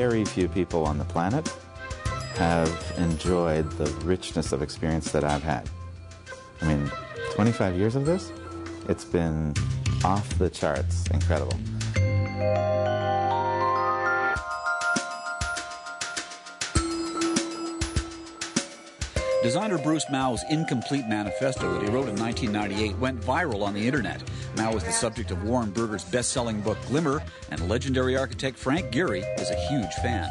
very few people on the planet have enjoyed the richness of experience that I've had. I mean, 25 years of this, it's been off the charts, incredible. Designer Bruce Mao's incomplete manifesto that he wrote in 1998 went viral on the internet. Mao is the subject of Warren Berger's best-selling book Glimmer, and legendary architect Frank Gehry is a huge fan.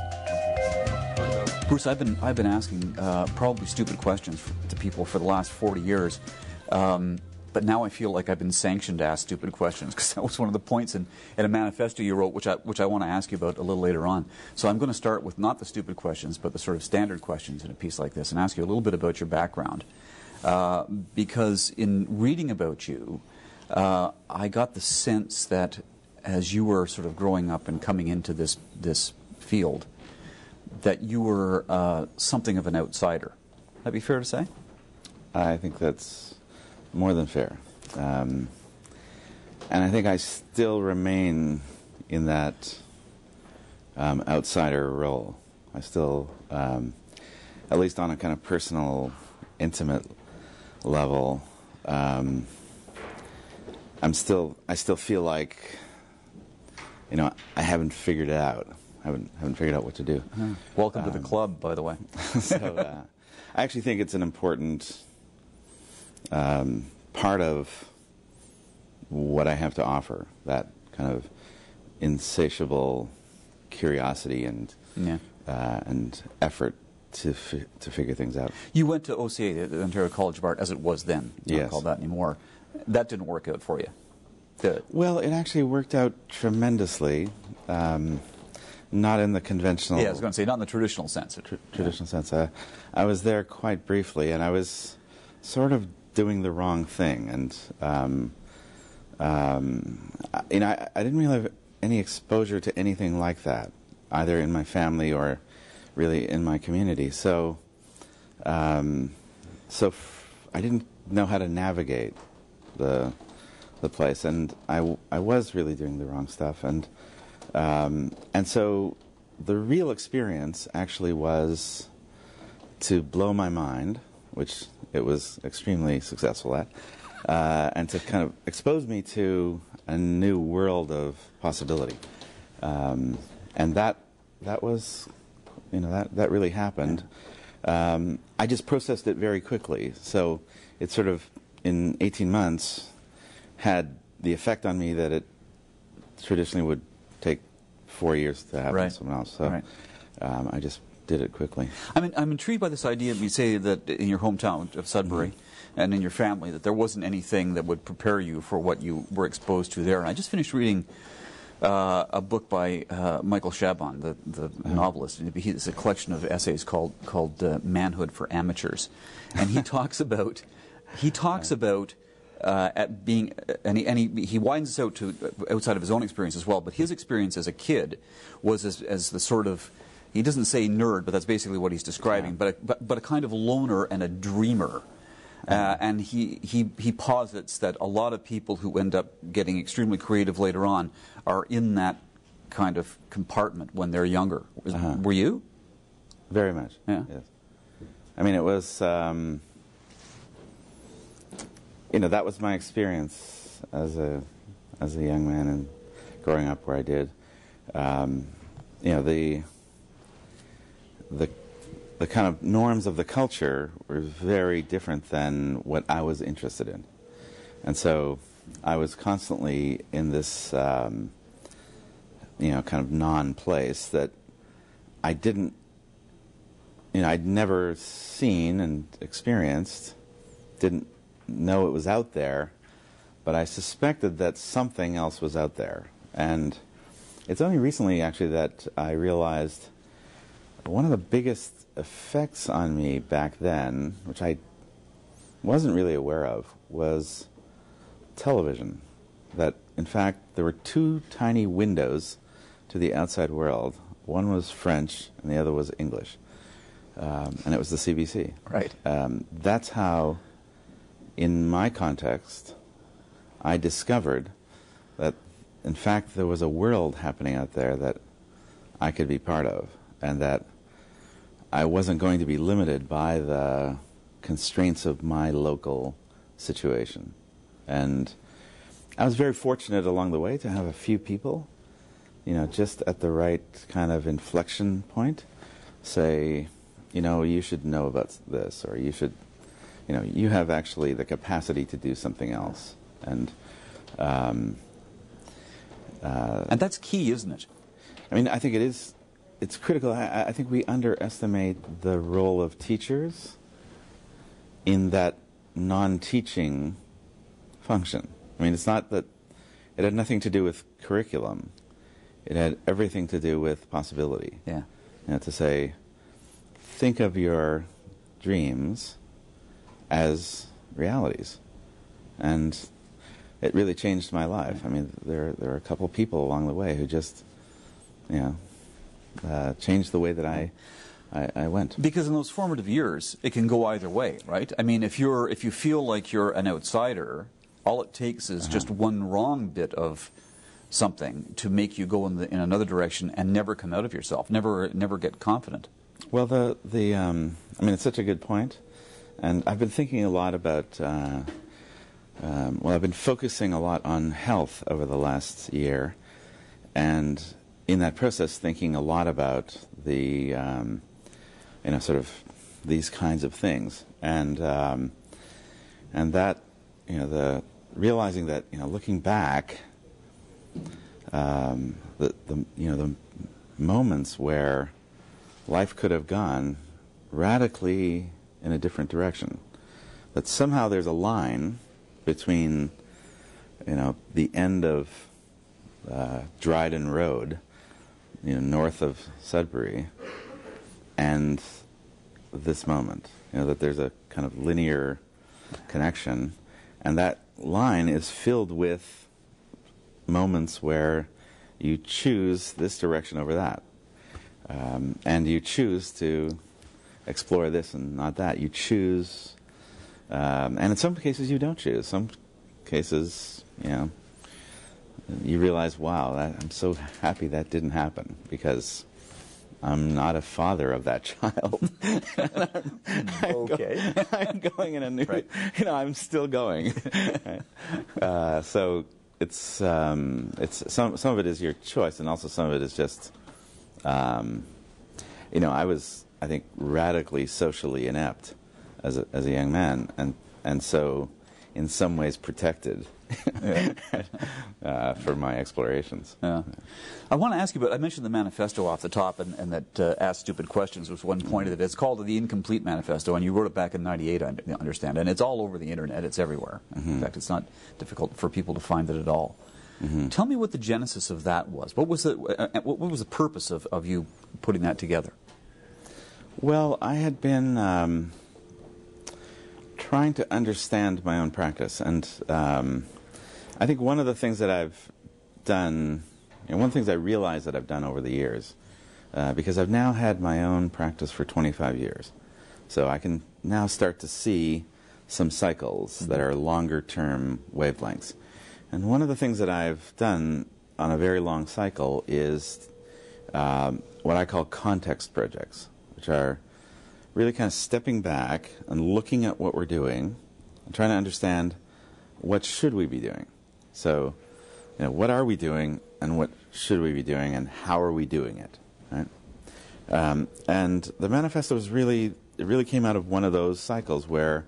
Bruce, I've been asking probably stupid questions to people for the last 40 years, but now I feel like I've been sanctioned to ask stupid questions, because that was one of the points in a manifesto you wrote, which I want to ask you about a little later on. So I'm going to start with not the stupid questions, but the sort of standard questions in a piece like this, and ask you a little bit about your background. Because in reading about you, I got the sense that as you were sort of growing up and coming into this field, that you were something of an outsider. That'd be fair to say? I think that's more than fair. And I think I still remain in that outsider role. I still, at least on a kind of personal, intimate level, I still feel like, you know, I haven't figured it out. I haven't figured out what to do. Welcome to the club, by the way. So I actually think it's an important part of what I have to offer, that kind of insatiable curiosity and effort to figure things out. You went to OCA, the Ontario College of Art, as it was then. Yes. Not called that anymore. That didn't work out for you, did it? Well, it actually worked out tremendously. Not in the conventional... Yeah, I was going to say, not in the traditional sense. Traditional sense. I was there quite briefly, and I was sort of doing the wrong thing. And, you know, I didn't really have any exposure to anything like that, either in my family or really in my community. So, I didn't know how to navigate the place, and I was really doing the wrong stuff. And so the real experience actually was to blow my mind, which it was extremely successful at, and to kind of expose me to a new world of possibility. And that was, you know, that really happened. I just processed it very quickly. So it sort of, in 18 months, had the effect on me that it traditionally would take 4 years to happen to someone else. So I just did it quickly. I'm intrigued by this idea. You say that in your hometown of Sudbury and in your family that there wasn't anything that would prepare you for what you were exposed to there. And I just finished reading a book by Michael Chabon, the novelist. It's a collection of essays called Manhood for Amateurs, and he talks about at being, and he widens this out to outside of his own experience as well. But his experience as a kid was as the sort of, he doesn't say nerd, but that's basically what he's describing. But a kind of loner and a dreamer. And he posits that a lot of people who end up getting extremely creative later on are in that kind of compartment when they're younger. Were you? Very much. Yeah. Yes. I mean, it was. You know, that was my experience as a young man and growing up where I did. You know, the kind of norms of the culture were very different than what I was interested in, and so I was constantly in this you know, kind of non-place that I didn't. You know, I'd never seen and experienced. Didn't know it was out there, but I suspected that something else was out there. And it's only recently, actually, that I realized one of the biggest effects on me back then, which I wasn't really aware of, was television. That, in fact, there were two tiny windows to the outside world. One was French, and the other was English. And it was the CBC. Right. That's how, in my context, I discovered that, in fact, there was a world happening out there that I could be part of, and that I wasn't going to be limited by the constraints of my local situation. And I was very fortunate along the way to have a few people, just at the right kind of inflection point, say, you should know about this, or you should, you have actually the capacity to do something else. And that's key, isn't it? I mean, I think it is. It's critical. I think we underestimate the role of teachers in that non-teaching function. I mean, it's not that it had nothing to do with curriculum. It had everything to do with possibility. Yeah. To say, think of your dreams as realities. And it really changed my life. I mean, there are a couple people along the way who just, changed the way that I went. Because in those formative years, it can go either way, right? I mean, if you feel like you're an outsider, all it takes is just one wrong bit of something to make you go in another direction and never come out of yourself, never get confident. Well, I mean, it's such a good point, and I've been thinking a lot about. I've been focusing a lot on health over the last year, and in that process, thinking a lot about the, sort of these kinds of things, and that, the realizing that, looking back, the moments where life could have gone radically in a different direction, that somehow there's a line between, the end of Dryden Road, north of Sudbury, and this moment. That there's a kind of linear connection, and that line is filled with moments where you choose this direction over that, and you choose to explore this and not that. You choose. And in some cases you don't choose. Some cases, you realize, wow, I'm so happy that didn't happen because I'm not a father of that child. Okay. I'm going in a new, right. I'm still going. So it's some of it is your choice, and also some of it is just, I was, I think, radically socially inept as a young man, and so in some ways protected for my explorations. Yeah. I want to ask you, but I mentioned the manifesto off the top, and that Ask Stupid Questions was one point of it. It's called the Incomplete Manifesto, and you wrote it back in '98, I understand, and it's all over the internet. It's everywhere. In fact, it's not difficult for people to find it at all. Tell me what the genesis of that was. What was the purpose of you putting that together? Well, I had been trying to understand my own practice, and I think one of the things that I've done, one of the things I realized that I've done over the years, because I've now had my own practice for 25 years, so I can now start to see some cycles that are longer-term wavelengths. And one of the things that I've done on a very long cycle is what I call context projects, which are really kind of stepping back and looking at what we're doing and trying to understand what should we be doing. So, what are we doing and what should we be doing and how are we doing it, right? And the manifesto was really came out of one of those cycles where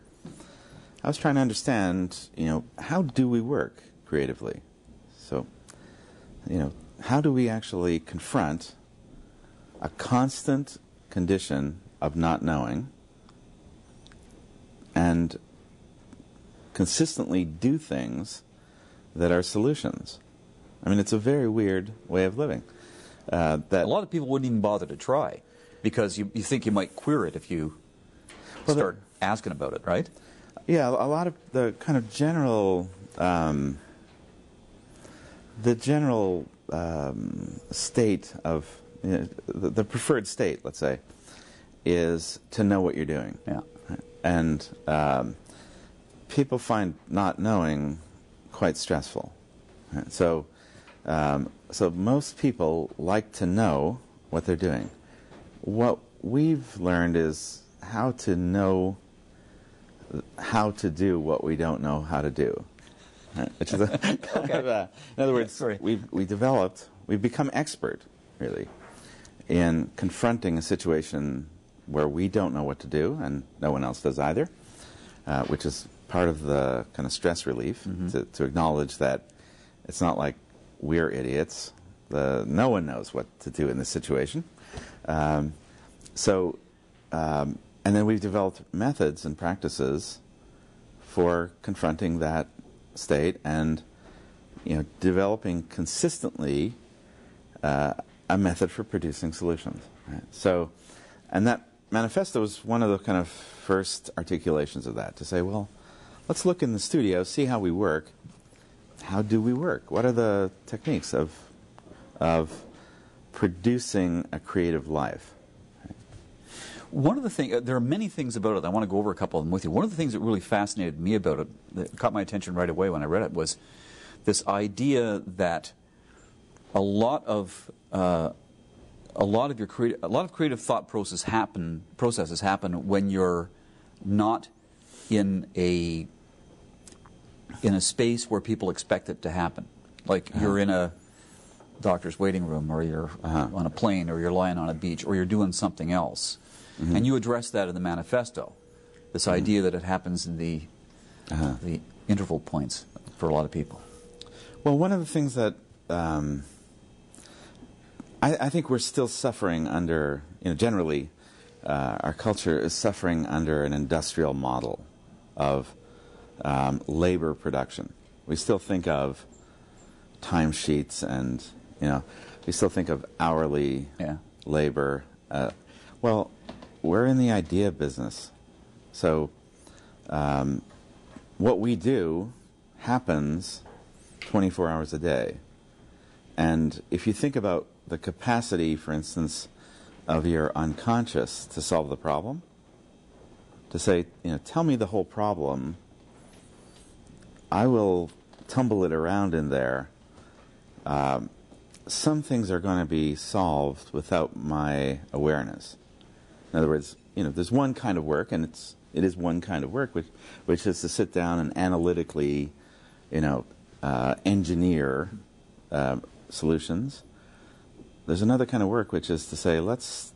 I was trying to understand, how do we work creatively? So, how do we actually confront a constant condition of not knowing and consistently do things that are solutions? I mean, it's a very weird way of living. That a lot of people wouldn't even bother to try because you think you might queer it if you start asking about it, right? Yeah, a lot of the kind of general state of the preferred state, let's say, is to know what you're doing. Yeah. And people find not knowing quite stressful. Right? So most people like to know what they're doing. What we've learned is how to know how to do what we don't know how to do. Right? Which is in other words, we've become expert, really, in confronting a situation where we don't know what to do, and no one else does either, which is part of the kind of stress relief, to acknowledge that it's not like we're idiots. No one knows what to do in this situation. And then we've developed methods and practices for confronting that state, and developing consistently a method for producing solutions. Right? So, and that manifesto was one of the kind of first articulations of that, to say, well, let's look in the studio, see how we work. How do we work? What are the techniques of producing a creative life? One of the things, there are many things about it. I want to go over a couple of them with you. One of the things that really fascinated me about it, that caught my attention right away when I read it, was this idea that a lot of creative thought processes happen when you're not in a space where people expect it to happen. Like you're in a doctor's waiting room, or you're on a plane, or you're lying on a beach, or you're doing something else. And you address that in the manifesto, this idea that it happens in the interval points for a lot of people. Well, one of the things that I think we're still suffering under, generally our culture is suffering under an industrial model of labor production. We still think of timesheets, and we still think of hourly labor. Well, we're in the idea business, so what we do happens 24 hours a day. And if you think about the capacity, for instance, of your unconscious to solve the problem, to say, tell me the whole problem, I will tumble it around in there. Some things are going to be solved without my awareness. In other words, there's one kind of work, and it is one kind of work, which is to sit down and analytically, engineer solutions. There's another kind of work, which is to say, let's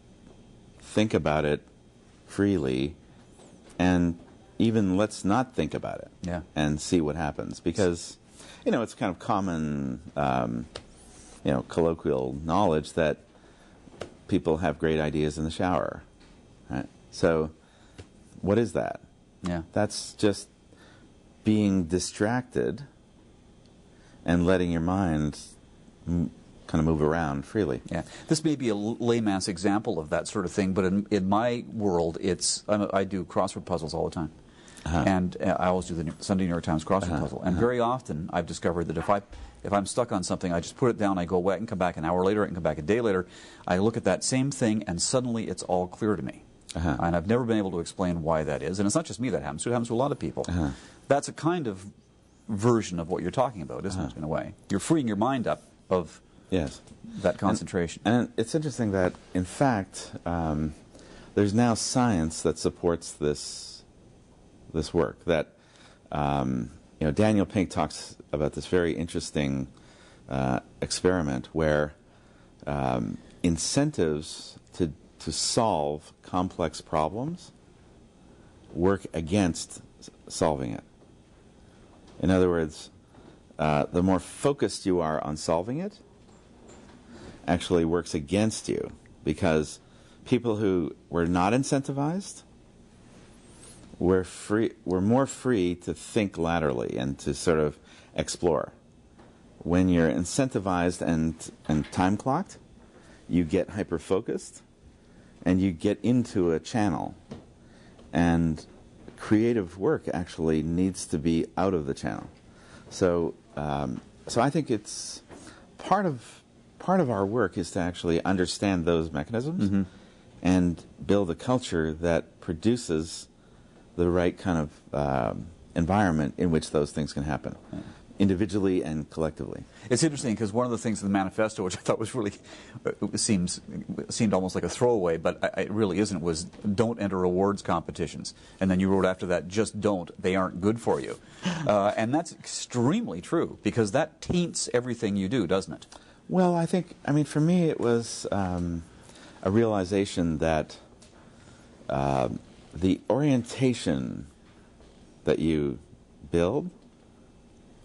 think about it freely, and even let's not think about it, and see what happens. Because, it's kind of common, colloquial knowledge that people have great ideas in the shower. Right? So, what is that? That's just being distracted and letting your mind kind of move around freely. This may be a layman's example of that sort of thing, but in my world, I do crossword puzzles all the time. And I always do the Sunday New York Times crossword puzzle. And very often, I've discovered that if I'm stuck on something, I just put it down, I go away, I can come back an hour later, I can come back a day later, I look at that same thing, and suddenly it's all clear to me. And I've never been able to explain why that is. And it's not just me that happens to. It happens to a lot of people. That's a kind of version of what you're talking about, isn't it, in a way? You're freeing your mind up of that concentration. And it's interesting that, in fact, there's now science that supports this work. That Daniel Pink talks about this very interesting experiment where incentives to solve complex problems work against solving it. In other words, the more focused you are on solving it actually works against you, because people who were not incentivized were more free to think laterally and to sort of explore. When you're incentivized and time clocked, you get hyper focused and you get into a channel, and creative work actually needs to be out of the channel. So I think it's part of our work is to actually understand those mechanisms and build a culture that produces the right kind of environment in which those things can happen. individually and collectively. It's interesting because one of the things in the manifesto, which I thought was really seemed almost like a throwaway, but it really isn't, was don't enter awards competitions. And then you wrote after that, just don't. They aren't good for you. And that's extremely true because that taints everything you do, doesn't it? Well, I mean, for me, it was a realization that the orientation that you build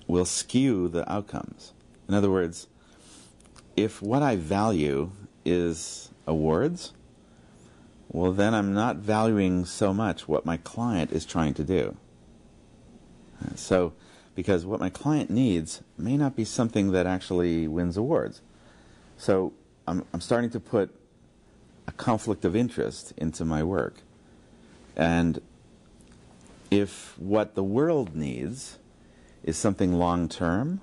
will skew the outcomes. In other words, if what I value is awards, well, then I'm not valuing so much what my client is trying to do. So, because what my client needs may not be something that actually wins awards. So, I'm starting to put a conflict of interest into my work. And if what the world needs is something long-term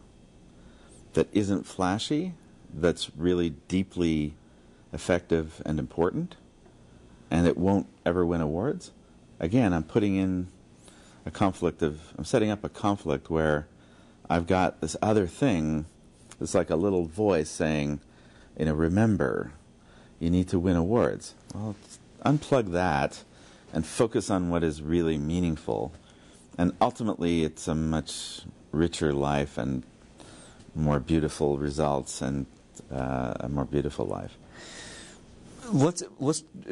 that isn't flashy, that's really deeply effective and important, and it won't ever win awards, again, I'm setting up a conflict where I've got this other thing that's like a little voice saying, remember, you need to win awards. Well, unplug that and focus on what is really meaningful. And ultimately, it's a much richer life and more beautiful results and a more beautiful life. Let's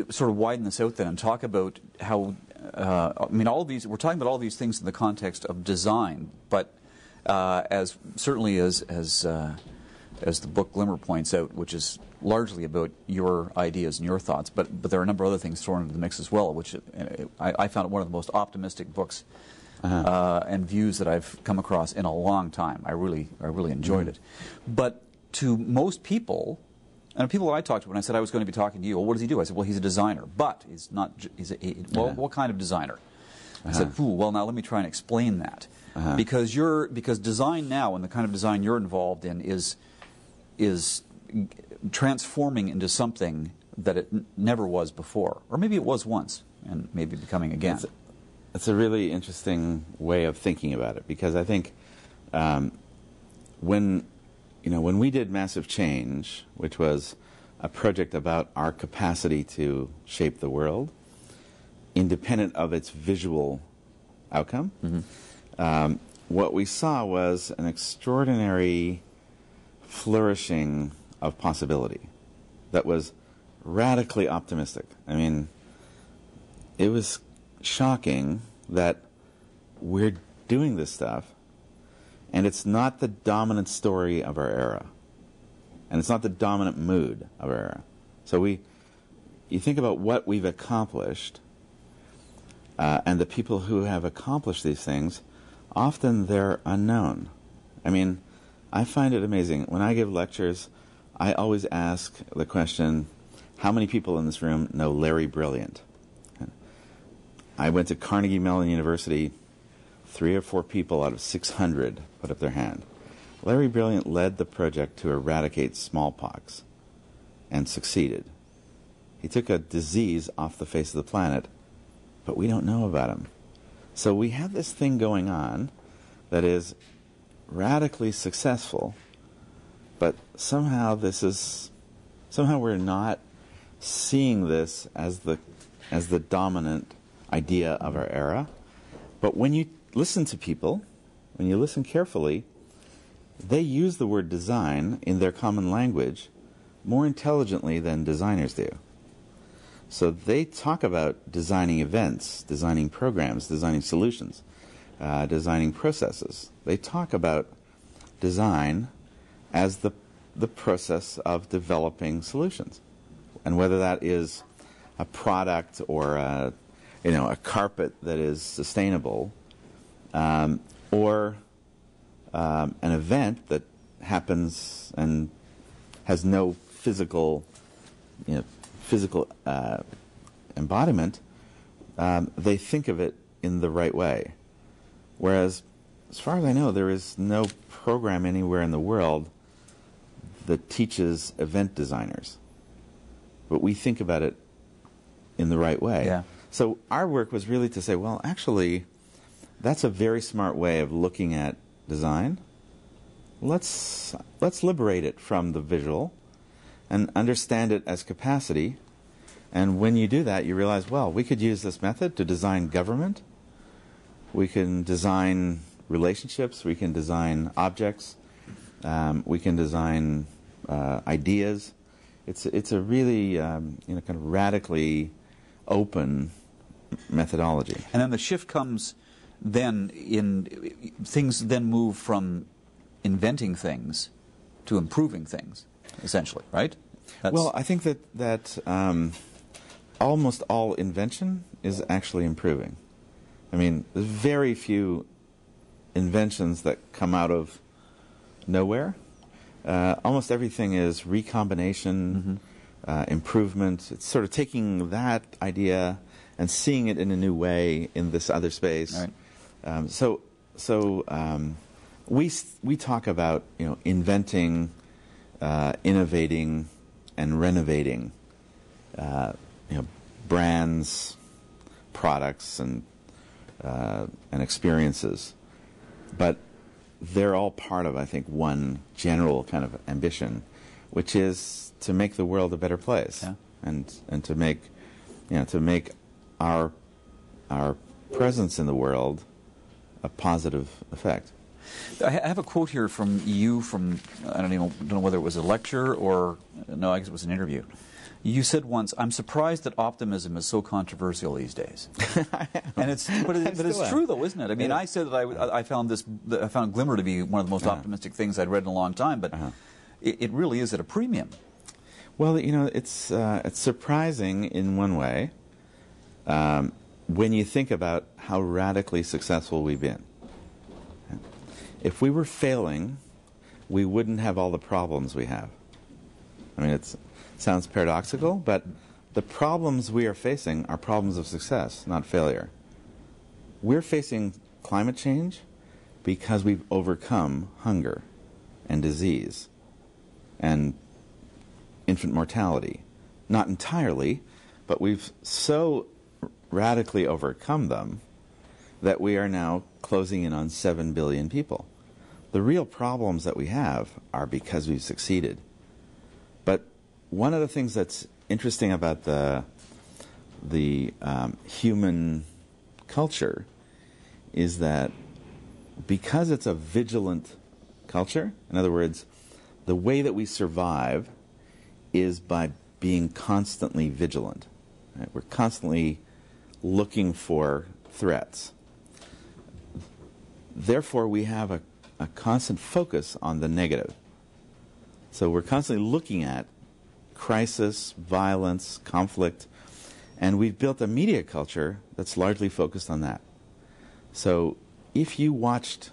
sort of widen this out then and talk about how, all of these, we're talking about all these things in the context of design, but as certainly as the book Glimmer points out, which is largely about your ideas and your thoughts, but there are a number of other things thrown into the mix as well, which I found one of the most optimistic books and views that I've come across in a long time. I really enjoyed it. But to most people, and people that I talked to when I said I was going to be talking to you, well, what does he do? I said, well, he's a designer, but he's not. Well, what kind of designer? I said, well, now let me try and explain that, because design now and the kind of design you're involved in is transforming into something that it never was before, or maybe it was once and maybe becoming again. It's a really interesting way of thinking about it, because I think when we did Massive Change, which was a project about our capacity to shape the world, independent of its visual outcome, what we saw was an extraordinary flourishing of possibility that was radically optimistic. I mean, it was shocking that we're doing this stuff and it's not the dominant story of our era, and it's not the dominant mood of our era. So you think about what we've accomplished, and the people who have accomplished these things, often they're unknown. I mean, I find it amazing. When I give lectures, I always ask the question, how many people in this room know Larry Brilliant? I went to Carnegie Mellon University, 3 or 4 people out of 600 put up their hand. Larry Brilliant led the project to eradicate smallpox and succeeded. He took a disease off the face of the planet, but we don't know about him. So we have this thing going on that is radically successful, but somehow we're not seeing this as the dominant idea of our era. But when you listen to people, when you listen carefully, they use the word design in their common language more intelligently than designers do. So they talk about designing events, designing programs, designing solutions, designing processes. They talk about design as the process of developing solutions. And whether that is a product or a carpet that is sustainable, or an event that happens and has no physical embodiment, they think of it in the right way. Whereas, as far as I know, there is no program anywhere in the world that teaches event designers. But we think about it in the right way. Yeah. So our work was really to say, well, actually, that's a very smart way of looking at design, let's liberate it from the visual and understand it as capacity. And when you do that, you realize, well, we could use this method to design government. We can design relationships. We can design objects. We can design ideas. It's a really kind of radically open methodology. And then the shift comes then in things then move from inventing things to improving things, essentially, right? Well, I think that almost all invention is actually improving. I mean, there's very few inventions that come out of nowhere. Almost everything is recombination, improvement. It's sort of taking that idea and seeing it in a new way in this other space. Right. We talk about inventing, innovating, and renovating brands, products, and experiences, but they're all part of, I think, one general kind of ambition, which is to make the world a better place, and to make our presence in the world a positive effect. I have a quote here from you from, I don't know whether it was a lecture or, no, I guess it was an interview. You said once, "I'm surprised that optimism is so controversial these days." And but it's true though, isn't it? I mean, I said that I found Glimmer to be one of the most optimistic things I'd read in a long time, but it really is at a premium. Well, it's surprising in one way when you think about how radically successful we've been. If we were failing, we wouldn't have all the problems we have. I mean, it sounds paradoxical, but the problems we are facing are problems of success, not failure. We're facing climate change because we've overcome hunger and disease and infant mortality. Not entirely, but we've so radically overcome them that we are now closing in on 7 billion people. The real problems that we have are because we've succeeded. But one of the things that's interesting about the human culture is that because it's a vigilant culture, in other words, the way that we survive is by being constantly vigilant. Right? We're constantly looking for threats. Therefore, we have a constant focus on the negative. So we're constantly looking at crisis, violence, conflict, and we've built a media culture that's largely focused on that. So if you watched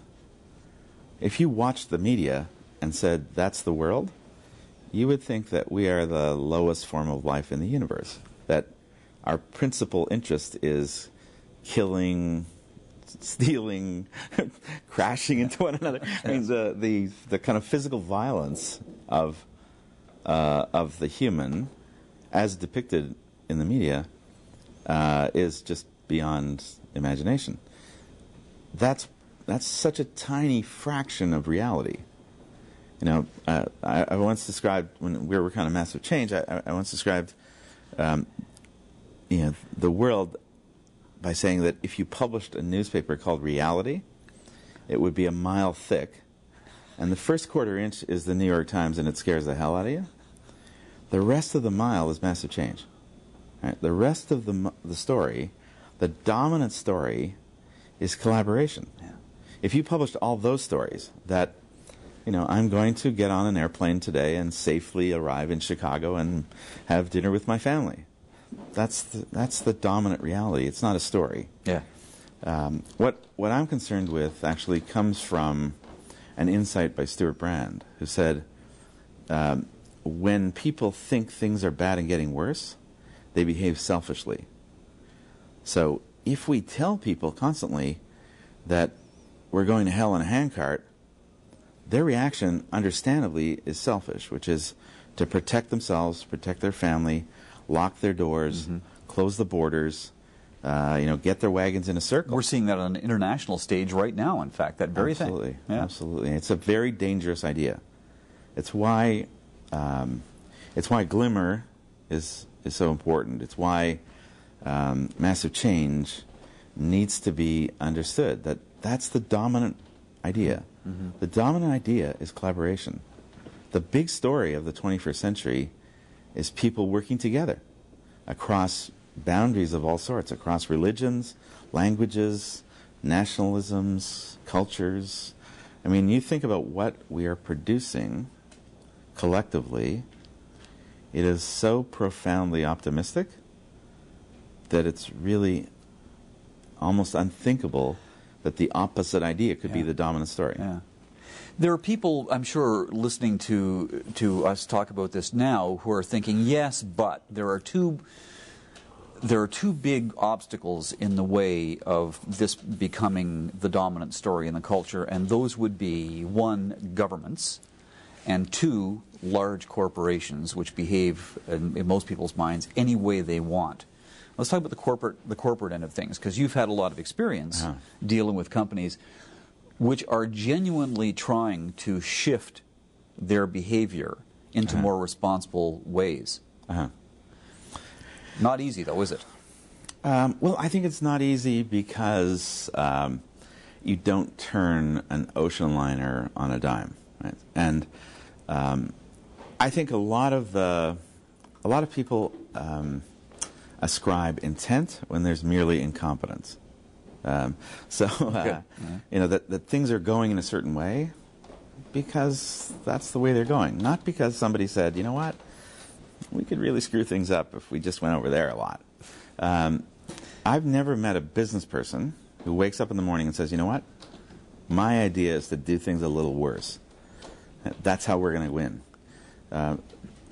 the media and said that's the world, you would think that we are the lowest form of life in the universe, that our principal interest is killing, stealing, crashing into one another. I mean, the kind of physical violence of the human, as depicted in the media, is just beyond imagination. That's such a tiny fraction of reality. I once described, when we were kind of massive change, I once described the world by saying that if you published a newspaper called Reality, it would be a mile thick, and the first quarter inch is the New York Times, and it scares the hell out of you. The rest of the mile is massive change. Right? The rest of the story, the dominant story, is collaboration. Yeah. If you published all those stories that, I'm going to get on an airplane today and safely arrive in Chicago and have dinner with my family, that's the dominant reality. It's not a story. Yeah. What I'm concerned with actually comes from an insight by Stuart Brand, who said, when people think things are bad and getting worse, they behave selfishly. So if we tell people constantly that we're going to hell in a handcart, their reaction, understandably, is selfish, which is to protect themselves, protect their family, lock their doors, close the borders, get their wagons in a circle. We're seeing that on an international stage right now, in fact, that very Absolutely. thing. Yeah. Absolutely. It's a very dangerous idea. It's why glimmer is so important. It's why massive change needs to be understood. That's the dominant idea. Mm-hmm. The dominant idea is collaboration. The big story of the 21st century is people working together across boundaries of all sorts, across religions, languages, nationalisms, cultures. I mean, you think about what we are producing collectively, it is so profoundly optimistic that it's really almost unthinkable that the opposite idea could be the dominant story. Yeah. There are people, I'm sure, listening to us talk about this now who are thinking, yes, but there are two big obstacles in the way of this becoming the dominant story in the culture, and those would be, one, governments, and two, large corporations, which behave, in most people's minds, any way they want. Let's talk about the corporate end of things, because you've had a lot of experience dealing with companies which are genuinely trying to shift their behavior into more responsible ways. Not easy, though, is it? Well, I think it's not easy because you don't turn an ocean liner on a dime, right? And I think a lot of people ascribe intent when there's merely incompetence. That things are going in a certain way because that's the way they're going, not because somebody said, you know what, we could really screw things up if we just went over there a lot. I've never met a business person who wakes up in the morning and says, you know what, my idea is to do things a little worse. That's how we're going to win.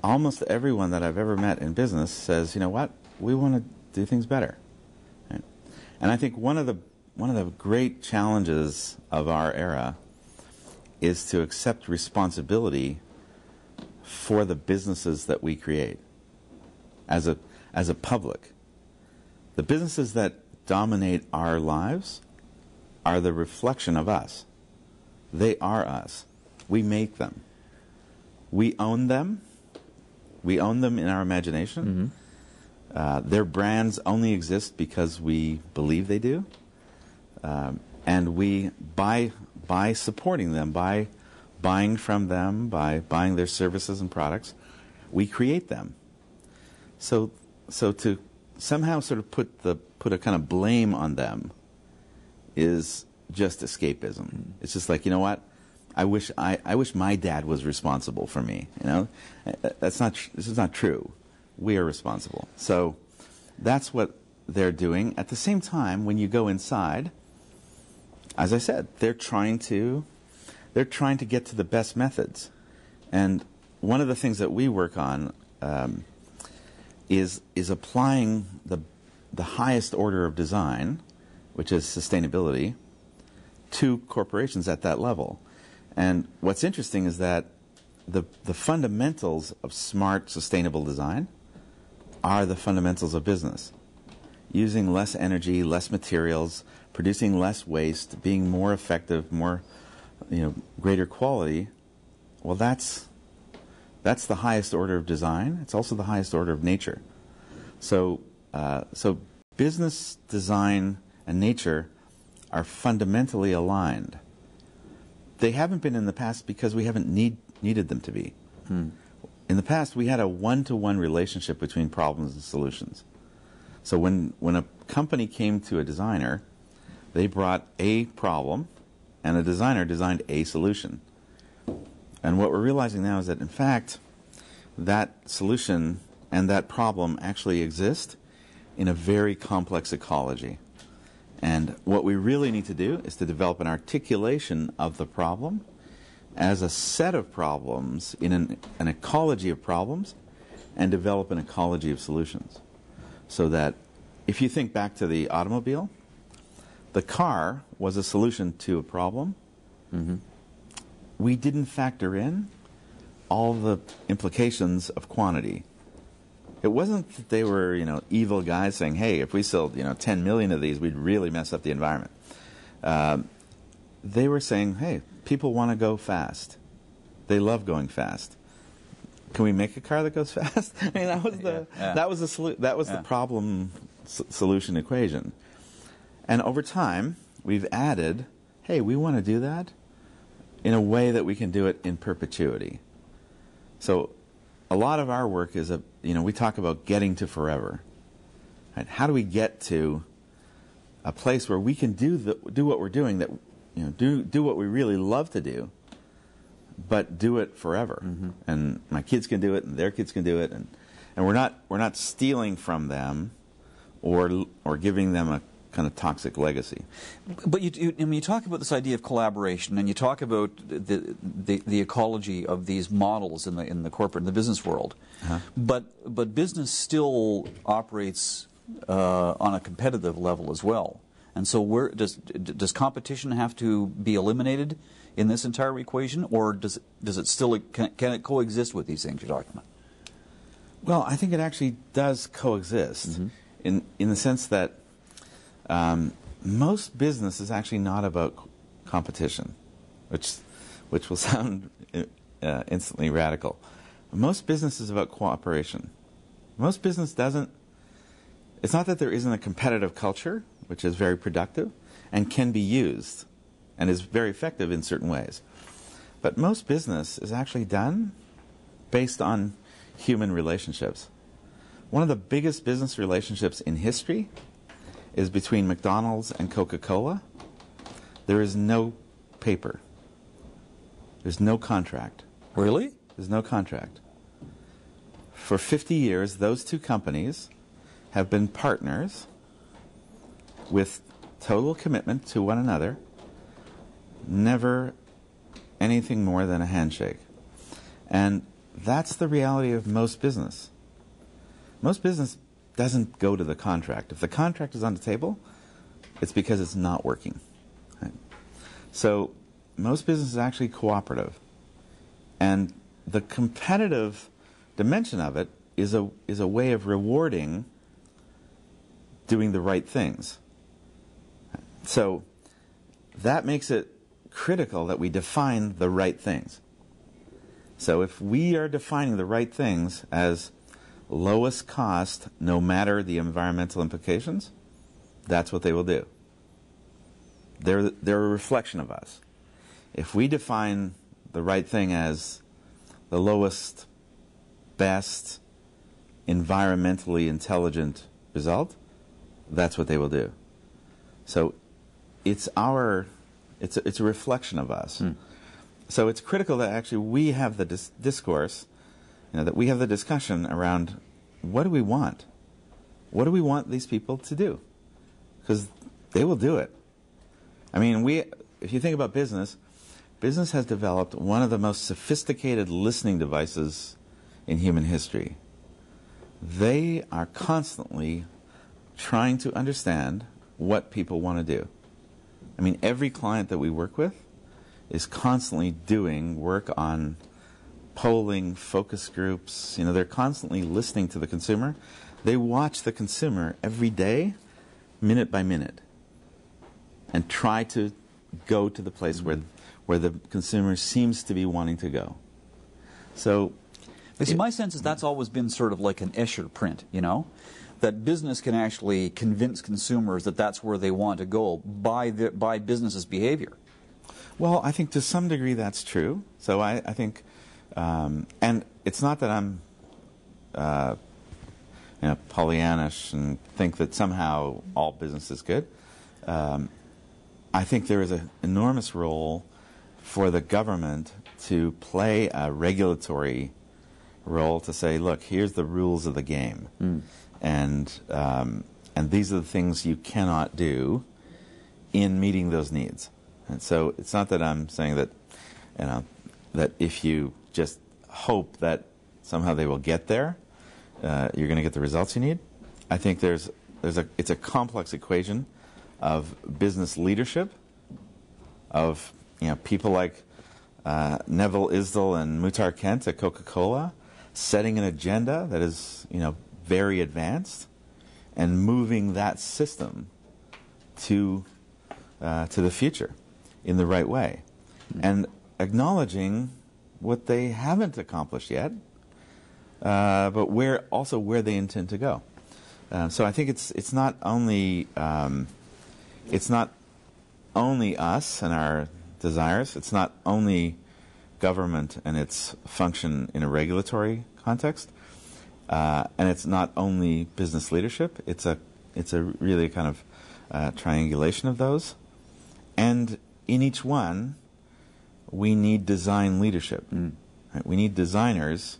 Almost everyone that I've ever met in business says, you know what, we want to do things better. Right? And I think one of the great challenges of our era is to accept responsibility for the businesses that we create as a public. The businesses that dominate our lives are the reflection of us. They are us. We make them. We own them. We own them in our imagination. Mm-hmm. Their brands only exist because we believe they do. And we, by supporting them, by buying from them, by buying their services and products, we create them. So to somehow sort of put a kind of blame on them is just escapism. Mm-hmm. It's just like, you know what? I wish my dad was responsible for me. You know, this is not true. We are responsible. So that's what they're doing. At the same time, when you go inside, as I said, they're trying to get to the best methods. And one of the things that we work on is applying the highest order of design, which is sustainability, to corporations at that level. And what's interesting is that the fundamentals of smart, sustainable design are the fundamentals of business. Using less energy, less materials, producing less waste, being more effective, more, greater quality. Well, that's the highest order of design. It's also the highest order of nature. So business, design, and nature are fundamentally aligned. They haven't been in the past because we haven't needed them to be. In the past, we had a one-to-one relationship between problems and solutions. So when a company came to a designer, they brought a problem, and the designer designed a solution. And what we're realizing now is that, in fact, that solution and that problem actually exist in a very complex ecology. And what we really need to do is to develop an articulation of the problem as a set of problems in an ecology of problems, and develop an ecology of solutions. So that if you think back to the automobile, the car was a solution to a problem. Mm-hmm. We didn't factor in all the implications of quantity. It wasn't that they were, evil guys saying, hey, if we sold, 10 million of these, we'd really mess up the environment. They were saying, hey, people want to go fast. They love going fast. Can we make a car that goes fast? I mean, that was the problem solution equation. And over time, we've added, hey, we want to do that in a way that we can do it in perpetuity. So a lot of our work is, we talk about getting to forever. Right? How do we get to a place where we can do what we're doing, that do what we really love to do, but do it forever? Mm-hmm. And my kids can do it, and their kids can do it, and we're not stealing from them or giving them a kind of toxic legacy. But you talk about this idea of collaboration, and you talk about the ecology of these models in the corporate and the business world. Uh-huh. But business still operates on a competitive level as well. And so does competition have to be eliminated in this entire equation, or does it still can it coexist with these things you're talking about? Well, I think it actually does coexist, mm-hmm. in the sense that most business is actually not about competition, which will sound instantly radical. Most business is about cooperation. Most business doesn't. It's not that there isn't a competitive culture, which is very productive and can be used and is very effective in certain ways. But most business is actually done based on human relationships. One of the biggest business relationships in history is between McDonald's and Coca Cola. There is no paper. There's no contract. Really? There's no contract. For 50 years, those two companies have been partners with total commitment to one another, never anything more than a handshake. And that's the reality of most business. Most business doesn't go to the contract. If the contract is on the table, it's because it's not working. Right? So most business is actually cooperative. And the competitive dimension of it is a way of rewarding doing the right things. So that makes it critical that we define the right things. So if we are defining the right things as lowest cost, no matter the environmental implications, that's what they will do. They're a reflection of us. If we define the right thing as the lowest, best, environmentally intelligent result, that's what they will do. So it's a reflection of us. So it's critical that actually we have the discourse, that we have the discussion around what do we want? What do we want these people to do? Because they will do it. I mean, if you think about business has developed one of the most sophisticated listening devices in human history. They are constantly trying to understand what people want to do. I mean, every client that we work with is constantly doing work on polling, focus groups. They're constantly listening to the consumer. They watch the consumer every day, minute by minute, and try to go to the place where the consumer seems to be wanting to go. So, my sense is that's always been sort of like an Escher print, that business can actually convince consumers that that's where they want to go by business's behavior. Well, I think to some degree that's true. So I think, and it's not that I'm Pollyannish and think that somehow all business is good. I think there is an enormous role for the government to play a regulatory role to say, look, here's the rules of the game. And these are the things you cannot do in meeting those needs. And so it's not that I'm saying that, that if you just hope that somehow they will get there, you're going to get the results you need. I think it's a complex equation of business leadership, of people like Neville Isdell and Muhtar Kent at Coca Cola, setting an agenda that is very advanced, and moving that system to the future in the right way, and acknowledging what they haven't accomplished yet, but where they intend to go. So I think it's not only us and our desires. It's not only government and its function in a regulatory context, and it's not only business leadership. It's a really kind of triangulation of those, and in each one, we need design leadership. Right? We need designers.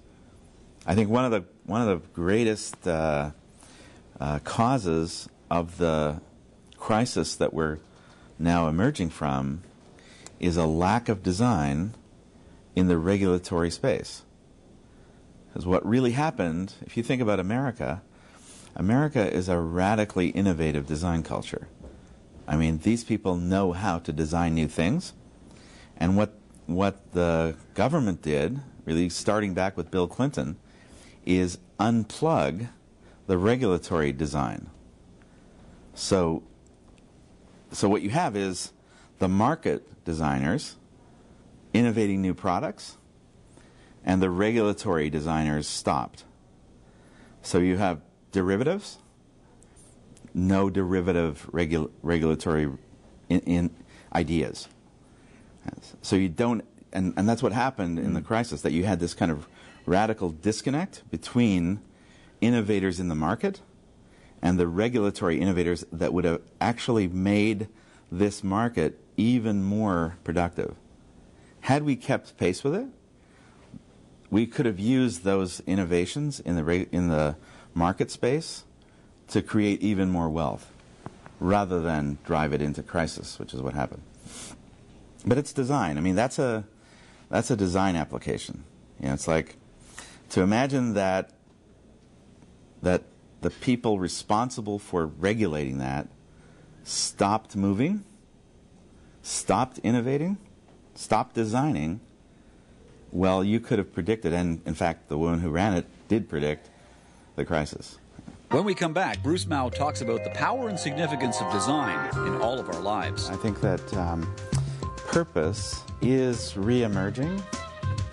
I think one of the greatest causes of the crisis that we're now emerging from is a lack of design in the regulatory space. Because what really happened, if you think about America, America is a radically innovative design culture. I mean, these people know how to design new things, and what the government did, really starting back with Bill Clinton, is unplug the regulatory design. So what you have is the market designers innovating new products, and the regulatory designers stopped. So you have derivatives, no derivative regulatory in ideas. So you don't, and that's what happened in the crisis, that you had this kind of radical disconnect between innovators in the market and the regulatory innovators that would have actually made this market even more productive. Had we kept pace with it, we could have used those innovations in the market space to create even more wealth, rather than drive it into crisis, which is what happened. But it's design. I mean, that's a design application. You know, it's like to imagine that the people responsible for regulating that stopped moving, stopped innovating, stopped designing. Well, you could have predicted, and in fact, the woman who ran it did predict the crisis. When we come back, Bruce Mao talks about the power and significance of design in all of our lives. I think that purpose is re-emerging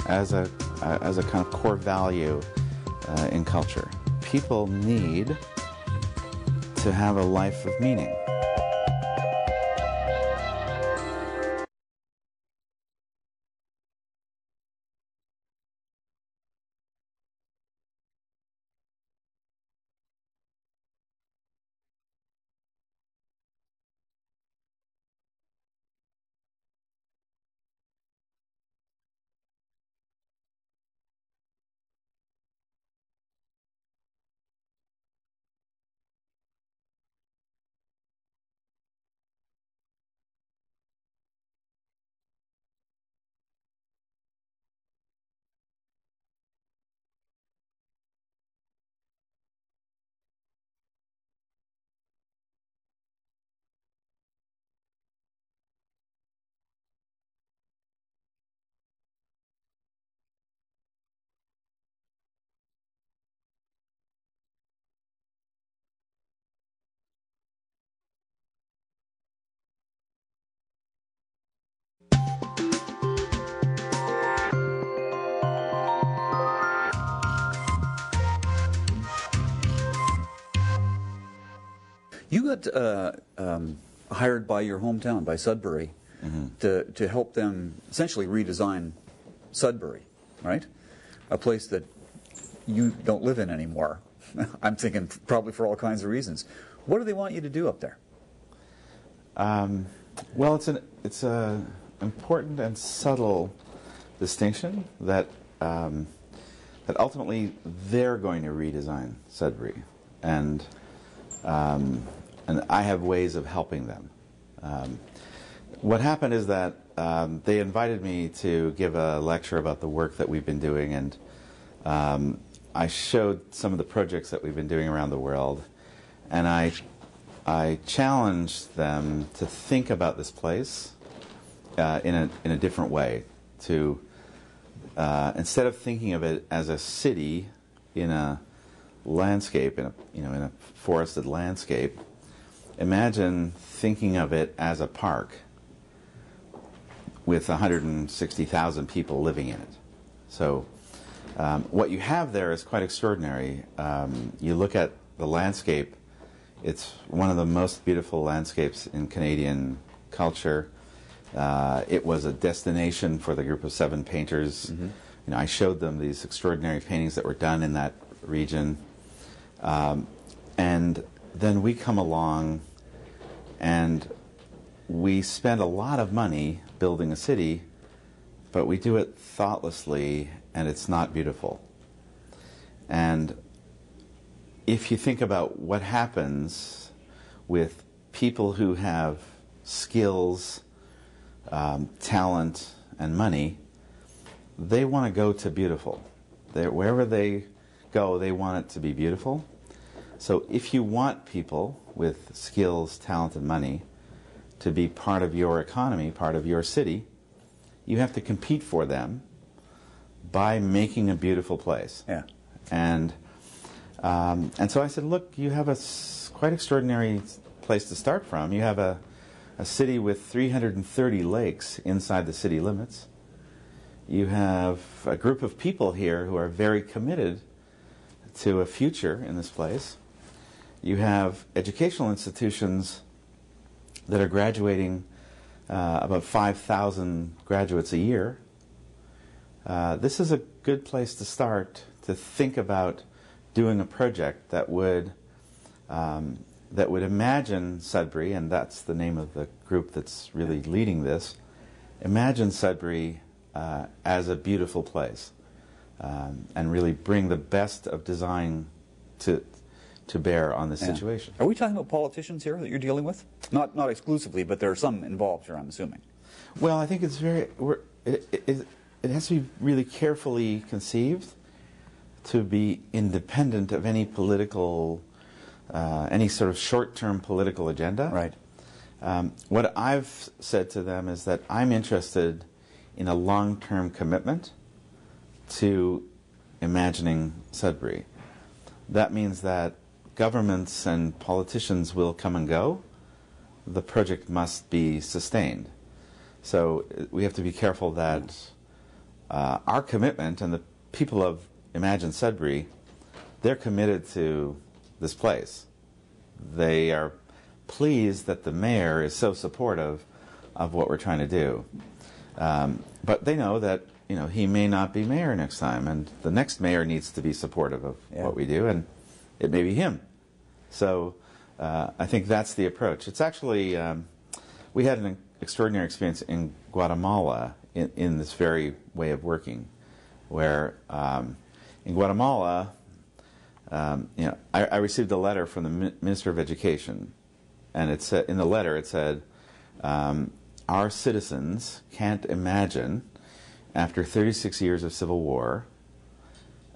as a kind of core value in culture. People need to have a life of meaning. You got hired by your hometown, by Sudbury, to help them essentially redesign Sudbury, right? A place that you don't live in anymore. I'm thinking probably for all kinds of reasons. What do they want you to do up there? Well, it's a important and subtle distinction that ultimately they're going to redesign Sudbury, and I have ways of helping them. What happened is that they invited me to give a lecture about the work that we've been doing, and I showed some of the projects that we've been doing around the world, and I challenged them to think about this place in a different way. To instead of thinking of it as a city in a landscape, in a forested landscape, imagine thinking of it as a park with 160,000 people living in it. So what you have there is quite extraordinary. You look at the landscape, it's one of the most beautiful landscapes in Canadian culture. It was a destination for the group of 7 painters. Mm-hmm. I showed them these extraordinary paintings that were done in that region. And then we come along and we spend a lot of money building a city, but we do it thoughtlessly and it's not beautiful. And if you think about what happens with people who have skills, talent, and money, they want to go to beautiful. Wherever they go, they want it to be beautiful. So if you want people with skills, talent, and money to be part of your economy, part of your city, you have to compete for them by making a beautiful place. Yeah. And so I said, look, you have a quite extraordinary place to start from. You have a city with 330 lakes inside the city limits. You have a group of people here who are very committed to a future in this place. You have educational institutions that are graduating about 5,000 graduates a year. This is a good place to start to think about doing a project that would imagine Sudbury, and that's the name of the group that's really leading this. Imagine Sudbury as a beautiful place, and really bring the best of design to bear on this situation. Are we talking about politicians here that you're dealing with? Not exclusively, but there are some involved here, I'm assuming. Well, I think it's it has to be really carefully conceived to be independent of any political, any sort of short-term political agenda. Right. What I've said to them is that I'm interested in a long-term commitment to imagining Sudbury. That means that governments and politicians will come and go. The project must be sustained. So we have to be careful that our commitment, and the people of Imagine Sudbury, they're committed to this place. They are pleased that the mayor is so supportive of what we're trying to do. But they know that he may not be mayor next time, and the next mayor needs to be supportive of what we do, and it may be him. So I think that's the approach. It's actually, we had an extraordinary experience in Guatemala in this very way of working, where in Guatemala, I received a letter from the Minister of Education, and it said, in the letter it said, our citizens can't imagine, after 36 years of civil war,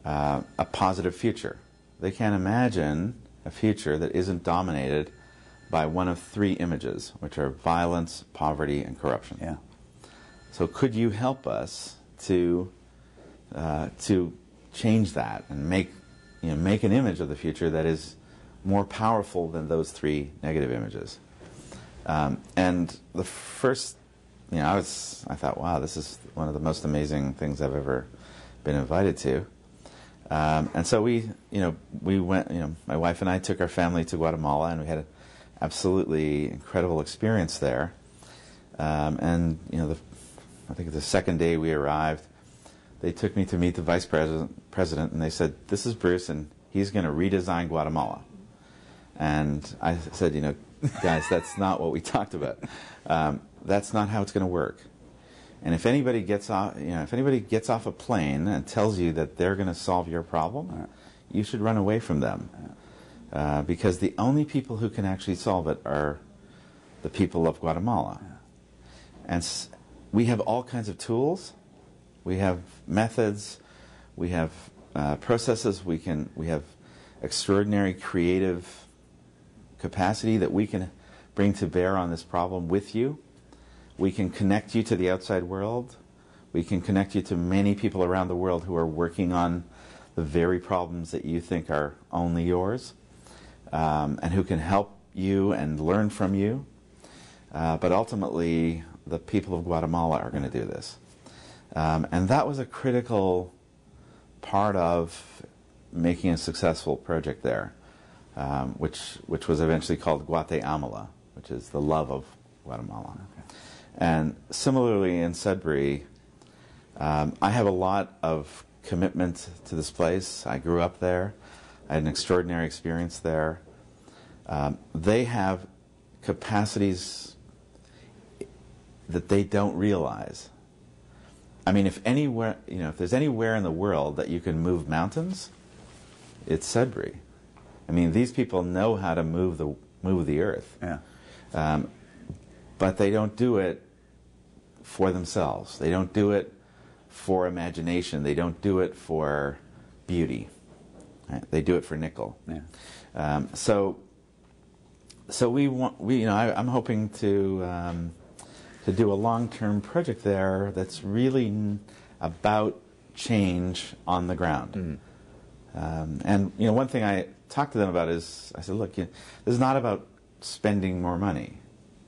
a positive future. They can't imagine a future that isn't dominated by one of 3 images, which are violence, poverty, and corruption. Yeah. So could you help us to change that and make an image of the future that is more powerful than those 3 negative images? And the first, I thought, wow, this is one of the most amazing things I've ever been invited to. And so we went, my wife and I took our family to Guatemala, and we had an absolutely incredible experience there. And I think the second day we arrived, they took me to meet the vice president, and they said, this is Bruce, and he's going to redesign Guatemala. And I said, guys, that's not what we talked about. That's not how it's going to work. And if anybody gets off, a plane and tells you that they're going to solve your problem, you should run away from them, because the only people who can actually solve it are the people of Guatemala. And we have all kinds of tools. We have methods. We have processes. We have extraordinary creative capacity that we can bring to bear on this problem with you. We can connect you to the outside world. We can connect you to many people around the world who are working on the very problems that you think are only yours, and who can help you and learn from you. But ultimately, the people of Guatemala are going to do this. And that was a critical part of making a successful project there, which was eventually called Guatemala, which is the love of Guatemala. Okay. And similarly in Sudbury, I have a lot of commitment to this place. I grew up there. I had an extraordinary experience there. They have capacities that they don't realize. I mean, if there's anywhere in the world that you can move mountains, it's Sudbury. I mean, these people know how to move the earth. Yeah. But they don't do it for themselves. They don't do it for imagination. They don't do it for beauty. Right? They do it for nickel. Yeah. So I'm hoping to do a long-term project there that's really about change on the ground. And one thing I talked to them about is, I said, look, this is not about spending more money,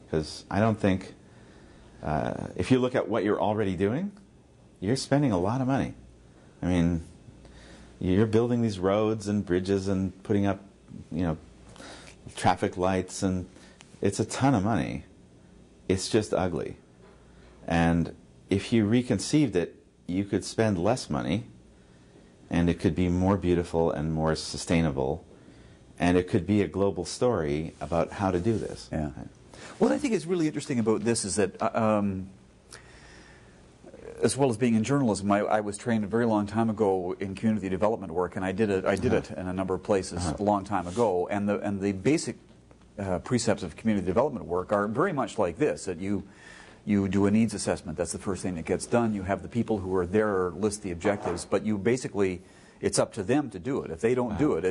because I don't think, if you look at what you're already doing, you're spending a lot of money. I mean, you're building these roads and bridges and putting up, traffic lights, and it's a ton of money. It's just ugly. And if you reconceived it, you could spend less money, and it could be more beautiful and more sustainable, and it could be a global story about how to do this. Yeah. What I think is really interesting about this is that, as well as being in journalism, I was trained a very long time ago in community development work, and I did it in a number of places a long time ago. And the basic precepts of community development work are very much like this: that you do a needs assessment. That's the first thing that gets done. You have the people who are there list the objectives, but you basically, it's up to them to do it. If they don't do it,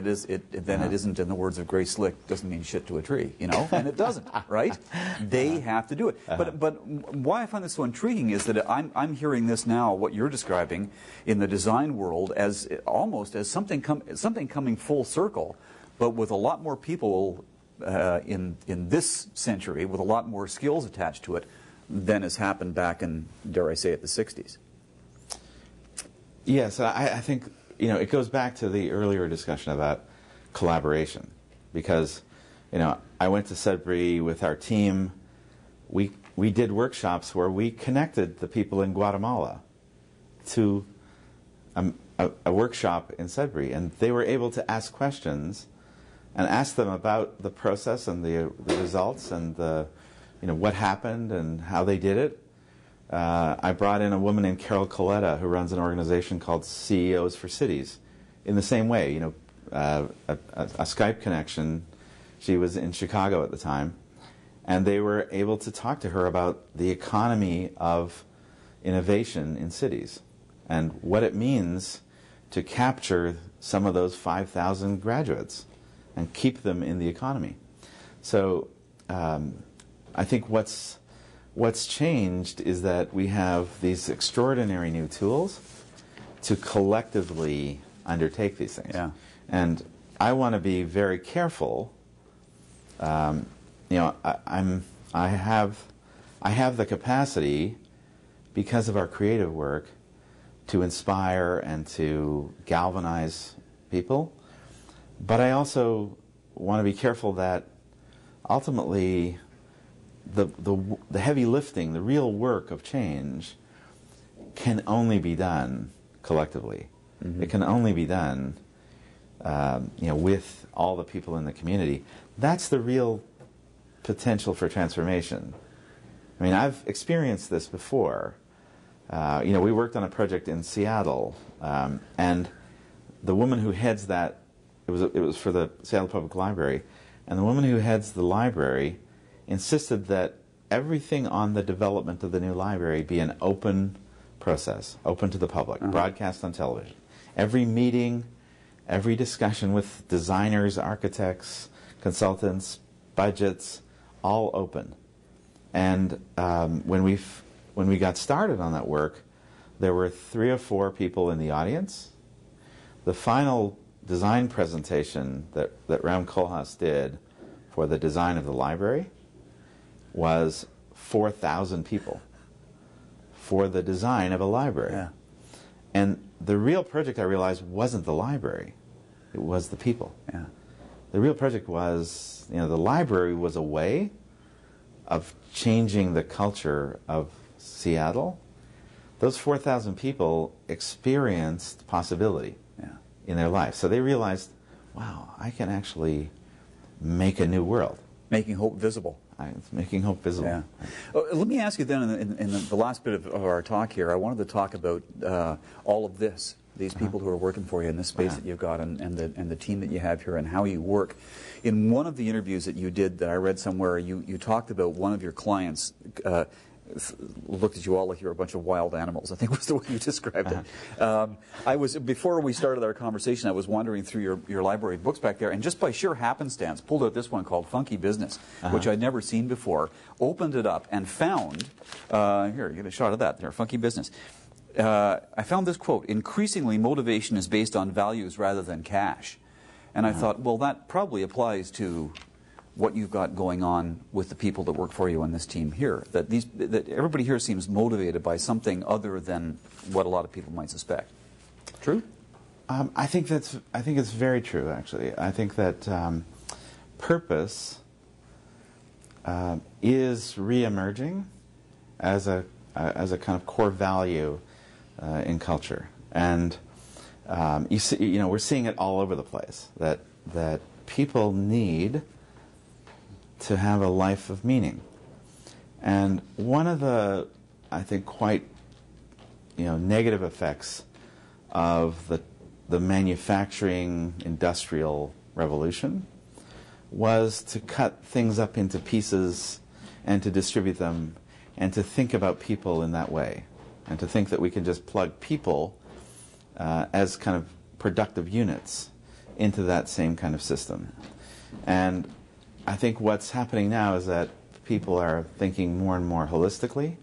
then it isn't, in the words of Grace Slick, doesn't mean shit to a tree, and it doesn't, right? They have to do it. But why I find this so intriguing is that I'm hearing this now, what you're describing in the design world, as almost as something coming full circle, but with a lot more people in this century, with a lot more skills attached to it than has happened back in, dare I say it, the 60s. Yes, I think it goes back to the earlier discussion about collaboration, because I went to Sudbury with our team. We did workshops where we connected the people in Guatemala to a workshop in Sudbury, and they were able to ask questions and ask them about the process and the results and what happened and how they did it. I brought in a woman named Carol Coletta, who runs an organization called CEOs for Cities. In the same way, a Skype connection. She was in Chicago at the time, and they were able to talk to her about the economy of innovation in cities and what it means to capture some of those 5,000 graduates and keep them in the economy. So I think what's changed is that we have these extraordinary new tools to collectively undertake these things. Yeah. And I want to be very careful. I have the capacity, because of our creative work, to inspire and to galvanize people. But I also want to be careful that ultimately the heavy lifting, the real work of change, can only be done collectively. Mm-hmm. It can only be done with all the people in the community. That's the real potential for transformation. I mean, I've experienced this before. We worked on a project in Seattle, and the woman who heads that, it was for the Seattle Public Library, and the woman who heads the library insisted that everything on the development of the new library be an open process, open to the public, broadcast on television. Every meeting, every discussion with designers, architects, consultants, budgets, all open. And when we got started on that work, there were 3 or 4 people in the audience. the final design presentation that Ram Koolhaas did for the design of the library was 4,000 people for the design of a library. Yeah. And the real project, I realized, wasn't the library. It was the people. Yeah. The real project was, the library was a way of changing the culture of Seattle. Those 4,000 people experienced possibility in their life. So they realized, wow, I can actually make a new world. Making hope visible. Making hope visible. Yeah. Let me ask you then, in the last bit of our talk here, I wanted to talk about all of this, these people who are working for you in this space that you've got, and the team that you have here, and how you work. In one of the interviews that you did that I read somewhere, you talked about one of your clients looked at you all like you were a bunch of wild animals, I think was the way you described it. Before we started our conversation, I was wandering through your library of books back there, and just by sheer happenstance pulled out this one called Funky Business, which I'd never seen before, opened it up and found, here, you get a shot of that there, Funky Business. I found this quote: "Increasingly, motivation is based on values rather than cash." And I thought, well, that probably applies to what you've got going on with the people that work for you on this team here. That everybody here seems motivated by something other than what a lot of people might suspect. True? I think it's very true, actually. I think that purpose is re-emerging as a kind of core value in culture, and we're seeing it all over the place. That people need to have a life of meaning. And one of the, I think, quite negative effects of the manufacturing industrial revolution was to cut things up into pieces and to distribute them and to think about people in that way, and to think that we can just plug people as kind of productive units into that same kind of system. And I think what's happening now is that people are thinking more and more holistically,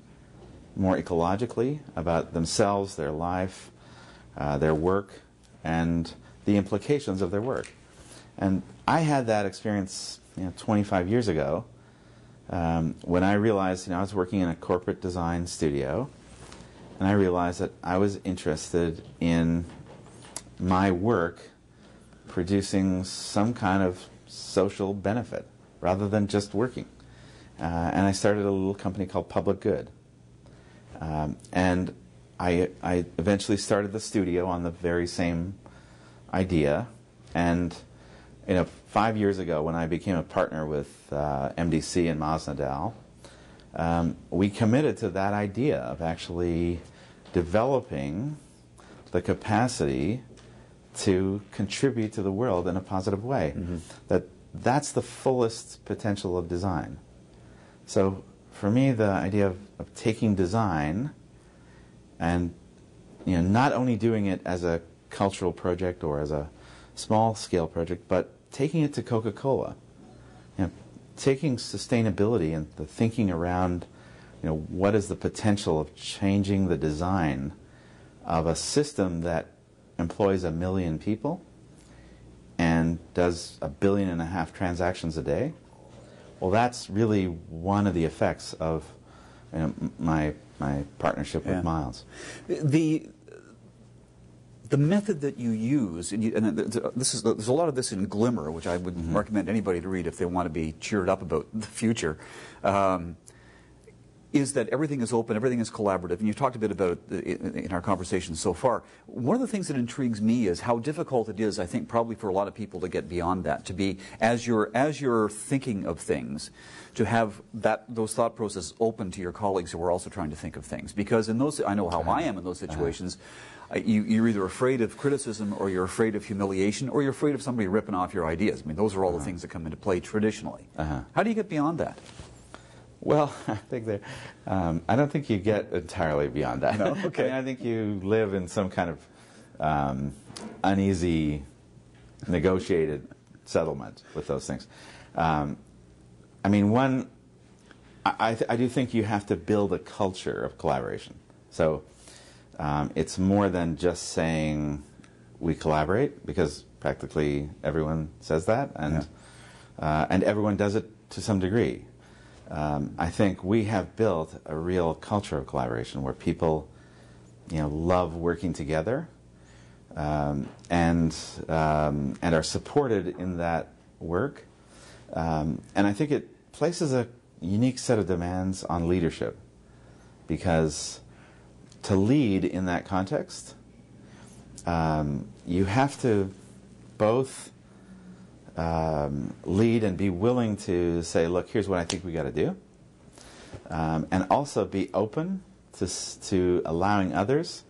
more ecologically about themselves, their life, their work, and the implications of their work. And I had that experience 25 years ago when I realized I was working in a corporate design studio, and I realized that I was interested in my work producing some kind of social benefit rather than just working. And I started a little company called Public Good. And I eventually started the studio on the very same idea. And 5 years ago, when I became a partner with MDC and Miles Nadal, we committed to that idea of actually developing the capacity to contribute to the world in a positive way. That's the fullest potential of design. So for me, the idea of taking design and not only doing it as a cultural project or as a small scale project, but taking it to Coca Cola, taking sustainability and the thinking around what is the potential of changing the design of a system that employs 1 million people and does 1.5 billion transactions a day. Well, that's really one of the effects of my partnership with Miles. The method that you use, there's a lot of this in Glimmer, which I would recommend anybody to read if they want to be cheered up about the future, is that everything is open, everything is collaborative, and you talked a bit about it in our conversation so far. One of the things that intrigues me is how difficult it is, I think, probably for a lot of people to get beyond that, to be, as you're thinking of things, to have those thought processes open to your colleagues who are also trying to think of things. Because in those, I know how I am in those situations, you're either afraid of criticism, or you're afraid of humiliation, or you're afraid of somebody ripping off your ideas. I mean, those are all the things that come into play traditionally. How do you get beyond that? Well, I think I don't think you get entirely beyond that. No? Okay. I think you live in some kind of uneasy, negotiated settlement with those things. I do think you have to build a culture of collaboration. So it's more than just saying we collaborate, because practically everyone says that, and everyone does it to some degree. I think we have built a real culture of collaboration where people, love working together, and are supported in that work. And I think it places a unique set of demands on leadership, because to lead in that context, you have to both lead and be willing to say, look, here's what I think we got to do, and also be open to allowing others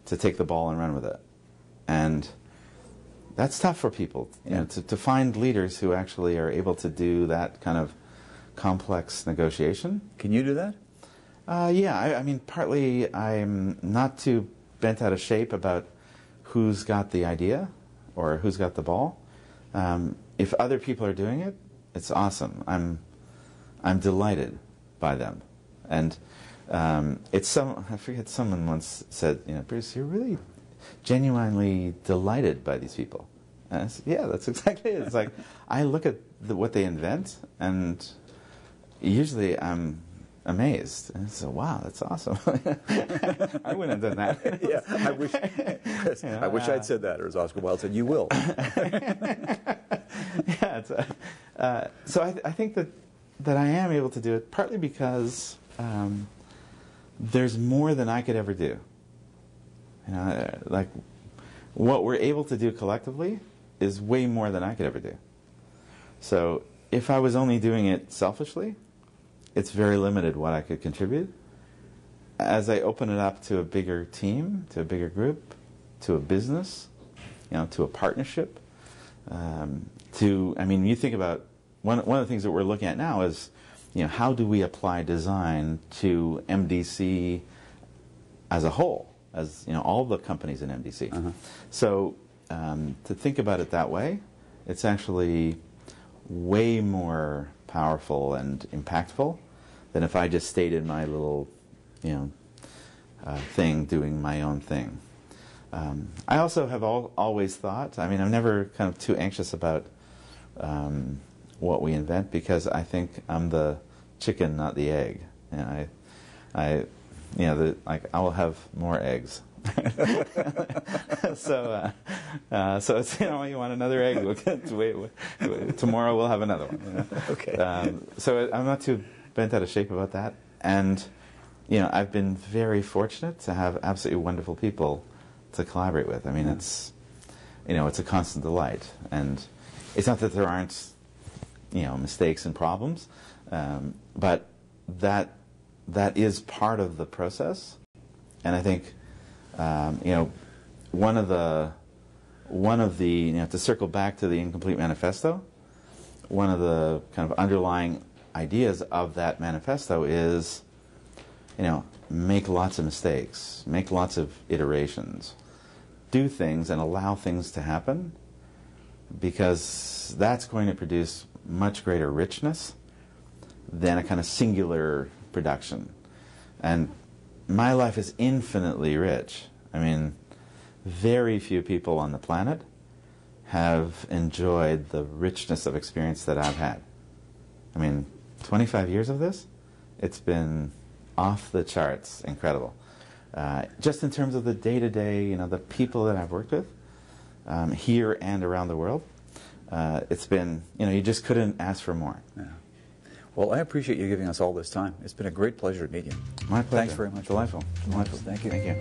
to take the ball and run with it. And that's tough for people, to find leaders who actually are able to do that kind of complex negotiation. Can you do that? I mean, partly I'm not too bent out of shape about who's got the idea or who's got the ball. If other people are doing it, it's awesome. I'm delighted by them. And I forget, someone once said, Bruce, you're really genuinely delighted by these people. And I said, yeah, that's exactly it. It's like, I look at what they invent, and usually I'm amazed. And so, wow, that's awesome. I wouldn't have done that. Yeah, I wish I'd said that, or as Oscar Wilde said, you will. So I think that I am able to do it, partly because there's more than I could ever do. Like what we're able to do collectively is way more than I could ever do. So if I was only doing it selfishly, it's very limited what I could contribute. As I open it up to a bigger team, to a bigger group, to a business, to a partnership, you think about one of the things that we're looking at now is, how do we apply design to MDC as a whole, as all the companies in MDC. Uh-huh. So to think about it that way, it's actually way more powerful and impactful than if I just stayed in my little, thing, doing my own thing. I also have always thought, I'm never kind of too anxious about what we invent, because I think I'm the chicken, not the egg. I will have more eggs. So it's, you want another egg? Tomorrow we'll have another one. Okay. So I'm not too bent out of shape about that, and I've been very fortunate to have absolutely wonderful people to collaborate with. It's it's a constant delight, and it's not that there aren't mistakes and problems, but that is part of the process. And I think one of the to circle back to the Incomplete Manifesto, one of the kind of underlying ideas of that manifesto is make lots of mistakes, make lots of iterations, do things and allow things to happen, because that's going to produce much greater richness than a kind of singular production. And my life is infinitely rich. Very few people on the planet have enjoyed the richness of experience that I've had. 25 years of this, it's been off the charts incredible. Just in terms of the day-to-day, the people that I've worked with, here and around the world, it's been, you just couldn't ask for more. Yeah. Well, I appreciate you giving us all this time. It's been a great pleasure to meet you. My pleasure. Thanks very much. Delightful. Delightful. Thank you. Thank you.